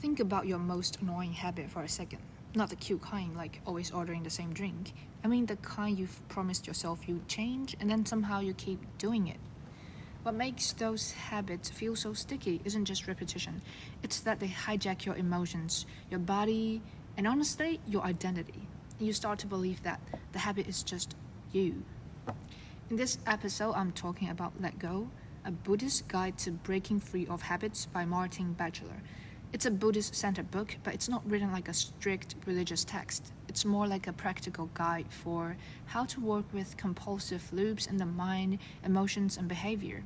Think about your most annoying habit for a second. Not the cute kind, like always ordering the same drink. I mean the kind you've promised yourself you'd change and then somehow you keep doing it. What makes those habits feel so sticky isn't just repetition, it's that they hijack your emotions, your body, and honestly, your identity. And you start to believe that the habit is just you. In this episode, I'm talking about Let Go, a Buddhist guide to breaking free of habits by Martine Batchelor. It's a Buddhist-centered book, but it's not written like a strict religious text. It's more like a practical guide for how to work with compulsive loops in the mind, emotions, and behavior.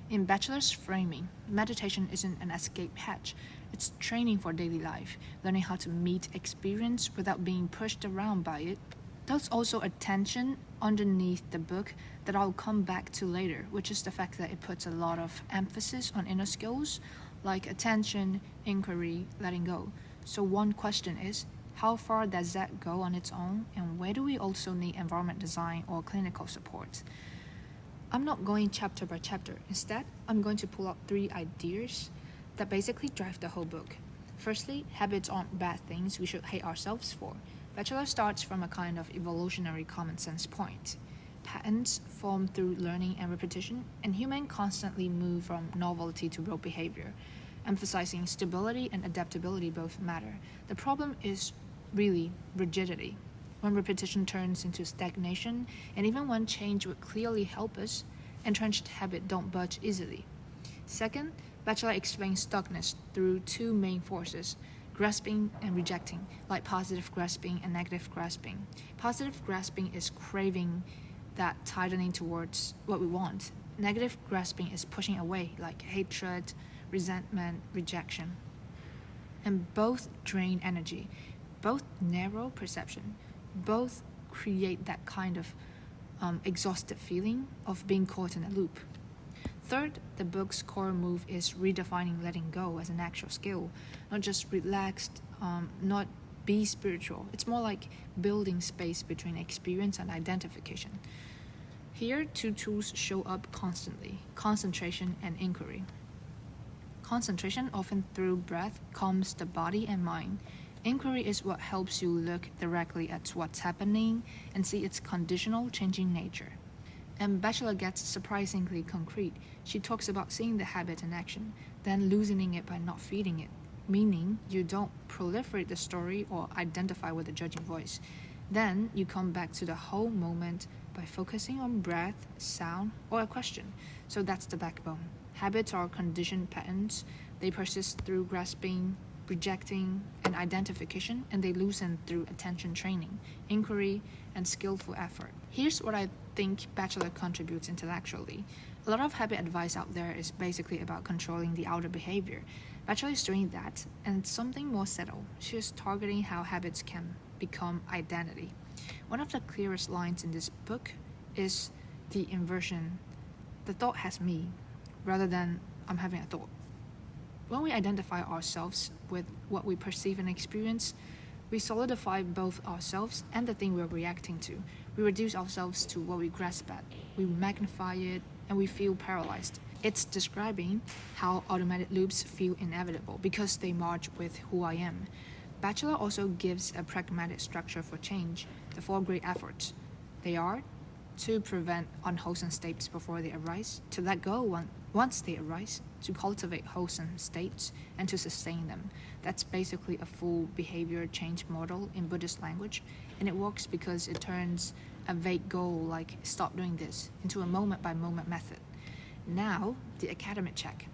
In Batchelor's framing, meditation isn't an escape hatch. It's training for daily life, learning how to meet experience without being pushed around by it. There's also a tension underneath the book that I'll come back to later, which is the fact that it puts a lot of emphasis on inner skills, like attention, inquiry, letting go. So one question is, how far does that go on its own, and where do we also need environment design or clinical support? I'm not going chapter by chapter. Instead, I'm going to pull out 3 ideas that basically drive the whole book. Firstly, habits aren't bad things we should hate ourselves for. Batchelor starts from a kind of evolutionary common sense point. Patterns form through learning and repetition, and humans constantly move from novelty to rote behavior. Emphasizing stability and adaptability both matter. The problem is really rigidity. When repetition turns into stagnation, and even when change would clearly help us, entrenched habits don't budge easily. Second, Batchelor explains stuckness through 2 main forces: grasping and rejecting, like positive grasping and negative grasping. Positive grasping is craving that tightening towards what we want. Negative grasping is pushing away, like hatred, resentment, rejection. And both drain energy, both narrow perception, both create that kind of exhausted feeling of being caught in a loop. Third, the book's core move is redefining letting go as an actual skill, not just relaxed, not be spiritual. It's more like building space between experience and identification. Here, 2 tools show up constantly: concentration and inquiry. Concentration, often through breath, calms the body and mind. Inquiry is what helps you look directly at what's happening and see its conditional, changing nature. And Batchelor gets surprisingly concrete. She talks about seeing the habit in action, then loosening it by not feeding it, meaning you don't proliferate the story or identify with the judging voice. Then you come back to the whole moment by focusing on breath, sound, or a question. So that's the backbone. Habits are conditioned patterns. They persist through grasping, rejecting, and identification, and they loosen through attention training, inquiry, and skillful effort. Here's what I think Batchelor contributes intellectually. A lot of habit advice out there is basically about controlling the outer behavior. Batchelor is doing that, and something more subtle. She is targeting how habits can become identity. One of the clearest lines in this book is the inversion. The thought has me, rather than I'm having a thought. When we identify ourselves with what we perceive and experience, we solidify both ourselves and the thing we're reacting to. We reduce ourselves to what we grasp at. We magnify it, and we feel paralyzed. It's describing how automatic loops feel inevitable because they merge with who I am. Batchelor also gives a pragmatic structure for change, the 4 great efforts. They are to prevent unwholesome states before they arise, to let go once they arise, to cultivate wholesome states, and to sustain them. That's basically a full behavior change model in Buddhist language, and it works because it turns a vague goal like stop doing this into a moment-by-moment method. Now, the academic check.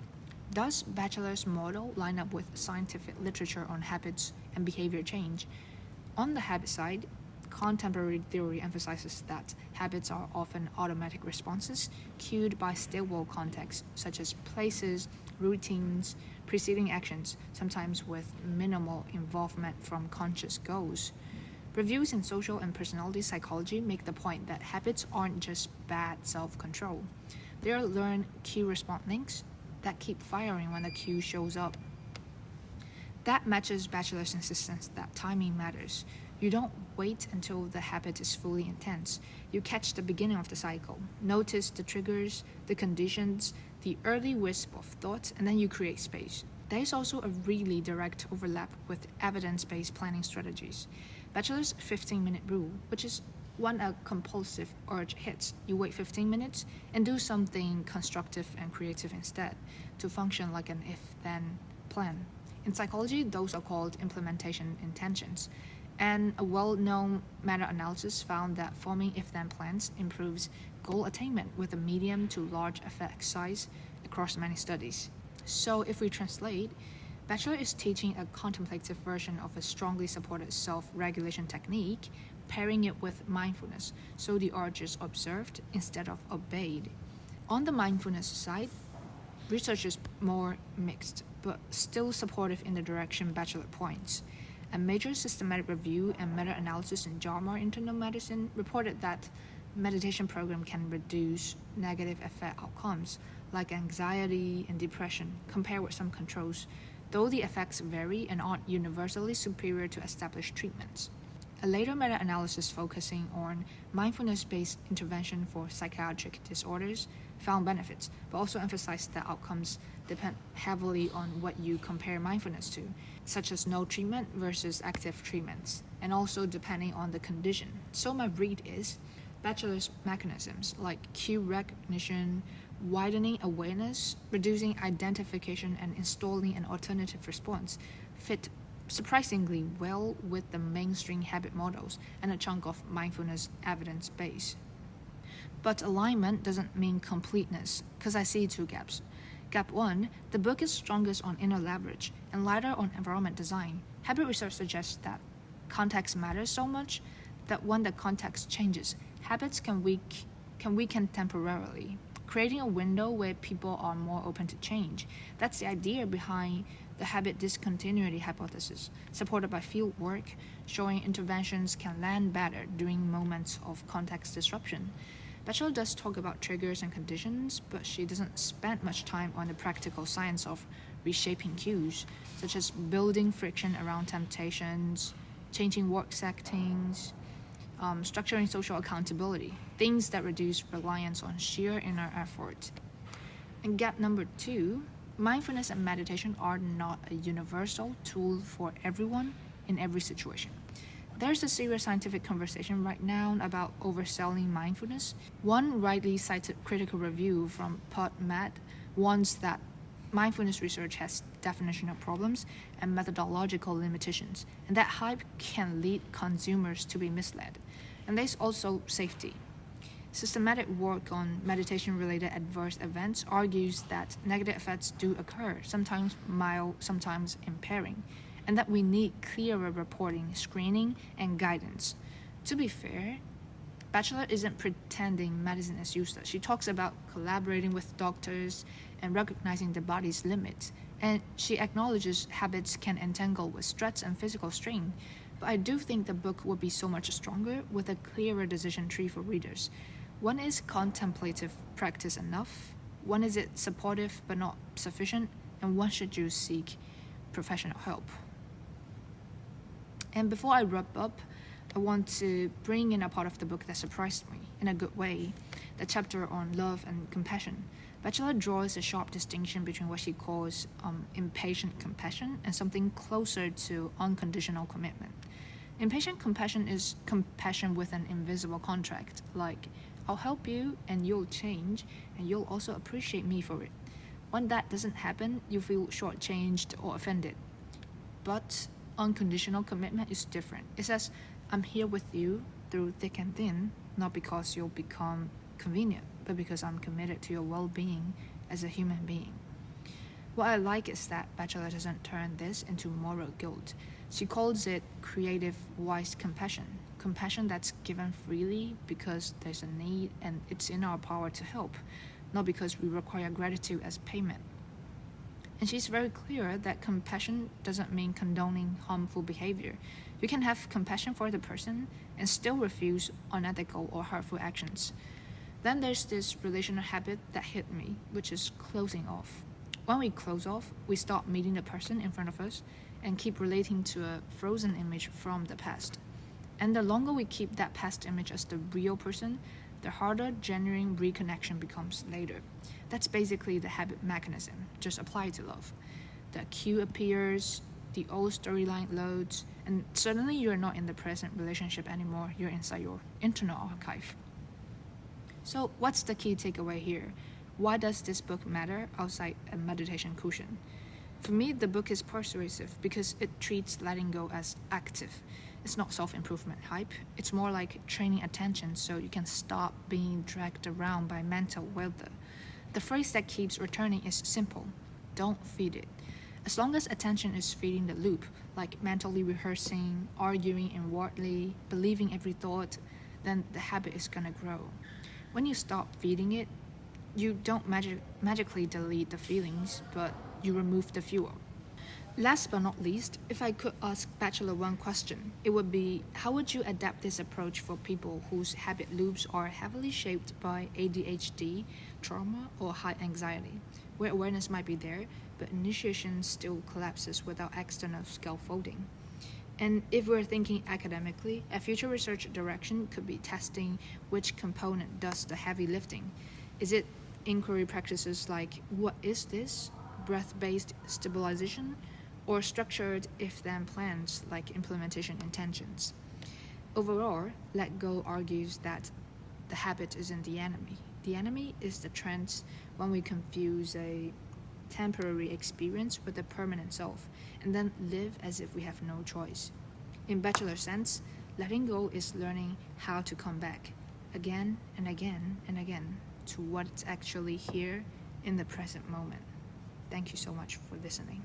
Does Batchelor's model line up with scientific literature on habits and behavior change? On the habit side, contemporary theory emphasizes that habits are often automatic responses cued by stable contexts such as places, routines, preceding actions, sometimes with minimal involvement from conscious goals. Reviews in social and personality psychology make the point that habits aren't just bad self-control. They are learned cue response links that keep firing when the cue shows up. That matches Batchelor's insistence that timing matters. You don't wait until the habit is fully intense. You catch the beginning of the cycle, notice the triggers, the conditions, the early wisp of thought, and then you create space. There is also a really direct overlap with evidence-based planning strategies. Batchelor's 15-minute rule, which is when a compulsive urge hits, you wait 15 minutes and do something constructive and creative instead to function like an if-then plan. In psychology, those are called implementation intentions. And a well-known meta-analysis found that forming if-then plans improves goal attainment with a medium to large effect size across many studies. So if we translate, Batchelor is teaching a contemplative version of a strongly supported self-regulation technique, pairing it with mindfulness, so the urge is observed instead of obeyed. On the mindfulness side, research is more mixed, but still supportive in the direction Batchelor points. A major systematic review and meta-analysis in JAMA Internal Medicine reported that meditation program can reduce negative effect outcomes like anxiety and depression compared with some controls, though the effects vary and aren't universally superior to established treatments. A later meta-analysis focusing on mindfulness-based intervention for psychiatric disorders found benefits, but also emphasized that outcomes depend heavily on what you compare mindfulness to, such as no treatment versus active treatments, and also depending on the condition. So my read is, Batchelor's mechanisms like cue recognition, widening awareness, reducing identification, and installing an alternative response fit surprisingly well with the mainstream habit models and a chunk of mindfulness evidence base. But alignment doesn't mean completeness, because I see two gaps. Gap 1, the book is strongest on inner leverage and lighter on environment design. Habit research suggests that context matters so much that when the context changes, habits can weaken temporarily, creating a window where people are more open to change. That's the idea behind the habit discontinuity hypothesis, supported by field work showing interventions can land better during moments of context disruption. Batchelor does talk about triggers and conditions, but she doesn't spend much time on the practical science of reshaping cues, such as building friction around temptations, changing work settings, structuring social accountability, things that reduce reliance on sheer inner effort. And gap number 2, mindfulness and meditation are not a universal tool for everyone in every situation. There's a serious scientific conversation right now about overselling mindfulness. One rightly cited critical review from PubMed warns that mindfulness research has definitional problems and methodological limitations, and that hype can lead consumers to be misled. And there's also safety. Systematic work on meditation-related adverse events argues that negative effects do occur, sometimes mild, sometimes impairing, and that we need clearer reporting, screening, and guidance. To be fair, Batchelor isn't pretending medicine is useless. She talks about collaborating with doctors and recognizing the body's limits, and she acknowledges habits can entangle with stress and physical strain. But I do think the book would be so much stronger with a clearer decision tree for readers. When is contemplative practice enough? When is it supportive but not sufficient? And when should you seek professional help? And before I wrap up, I want to bring in a part of the book that surprised me in a good way, the chapter on love and compassion. Batchelor draws a sharp distinction between what she calls impatient compassion and something closer to unconditional commitment. Impatient compassion is compassion with an invisible contract, like, I'll help you and you'll change and you'll also appreciate me for it. When that doesn't happen, you feel shortchanged or offended. But unconditional commitment is different. It says, I'm here with you through thick and thin, not because you'll become convenient, but because I'm committed to your well-being as a human being. What I like is that Batchelor doesn't turn this into moral guilt. She calls it creative, wise compassion. Compassion that's given freely because there's a need and it's in our power to help, not because we require gratitude as payment. And she's very clear that compassion doesn't mean condoning harmful behavior. You can have compassion for the person and still refuse unethical or hurtful actions. Then there's this relational habit that hit me, which is closing off. When we close off, we stop meeting the person in front of us and keep relating to a frozen image from the past. And the longer we keep that past image as the real person, the harder genuine reconnection becomes later. That's basically the habit mechanism, just applied to love. the cue appears, the old storyline loads, and suddenly you're not in the present relationship anymore, you're inside your internal archive. So what's the key takeaway here? Why does this book matter outside a meditation cushion? For me, the book is persuasive because it treats letting go as active. It's not self-improvement hype. It's more like training attention so you can stop being dragged around by mental weather. The phrase that keeps returning is simple. Don't feed it. As long as attention is feeding the loop, like mentally rehearsing, arguing inwardly, believing every thought, then the habit is gonna grow. When you stop feeding it, you don't magically delete the feelings, but you remove the fuel. Last but not least, if I could ask Batchelor one question, it would be, how would you adapt this approach for people whose habit loops are heavily shaped by ADHD, trauma, or high anxiety, where awareness might be there, but initiation still collapses without external scaffolding? And if we're thinking academically, a future research direction could be testing which component does the heavy lifting. Is it inquiry practices like, what is this? Breath-based stabilization? Or structured if-then plans like implementation intentions? Overall, Let Go argues that the habit isn't the enemy. The enemy is the trend when we confuse a temporary experience with a permanent self, and then live as if we have no choice. In Batchelor's sense, letting go is learning how to come back again and again and again to what's actually here in the present moment. Thank you so much for listening.